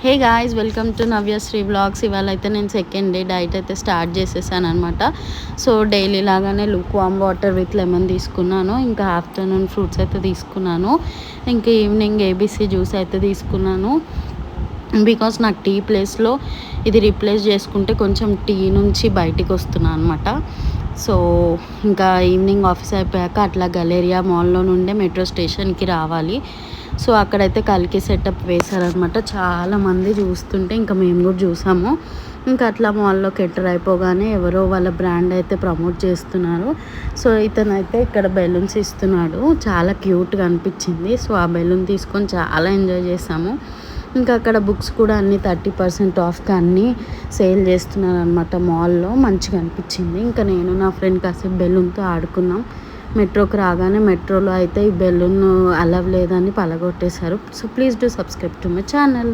Hey guys, welcome to Navyasri vlogs. ఇవాళ అయితే నేను సెకండ్ డే డైట్ అయితే స్టార్ట్ చేసేసాను అనమాట. సో డైలీ లాగానే look warm water with lemon తీసుకున్నాను. ఇంకా ఆఫ్టర్నూన్ ఫ్రూట్స్ అయితే తీసుకున్నాను. ఇంకా ఈవినింగ్ ఏబీసీ జ్యూస్ అయితే తీసుకున్నాను. బికాస్ నాకు టీ ప్లేస్లో ఇది రీప్లేస్ చేసుకుంటే కొంచెం టీ నుంచి బయటికి వస్తున్నాను అనమాట. సో ఇంకా ఈవినింగ్ ఆఫీస్ అయిపోయాక అట్లా గలేరియా మాల్లో నుండే మెట్రో స్టేషన్కి రావాలి. సో అక్కడైతే కల్కి సెటప్ వేశారనమాట. చాలామంది చూస్తుంటే ఇంకా మేము కూడా చూసాము. ఇంకా అట్లా మాల్లోకి ఎంటర్ అయిపోగానే ఎవరో వాళ్ళ బ్రాండ్ అయితే ప్రమోట్ చేస్తున్నారు. సో ఇతనైతే ఇక్కడ బెలూన్స్ ఇస్తున్నాడు. చాలా క్యూట్గా అనిపించింది. సో ఆ బెలూన్ తీసుకొని చాలా ఎంజాయ్ చేసాము. ఇంకా అక్కడ బుక్స్ కూడా అన్నీ 30% ఆఫ్కి అన్నీ సేల్ చేస్తున్నారు అనమాట. మాల్లో మంచిగా అనిపించింది. ఇంకా నేను నా ఫ్రెండ్ కాసేపు బెలూన్తో ఆడుకున్నాం. మెట్రోకి రాగానే మెట్రోలో అయితే ఈ బెలూన్ అలవ్ లేదని పలగొట్టేశారు. So please do subscribe to my channel.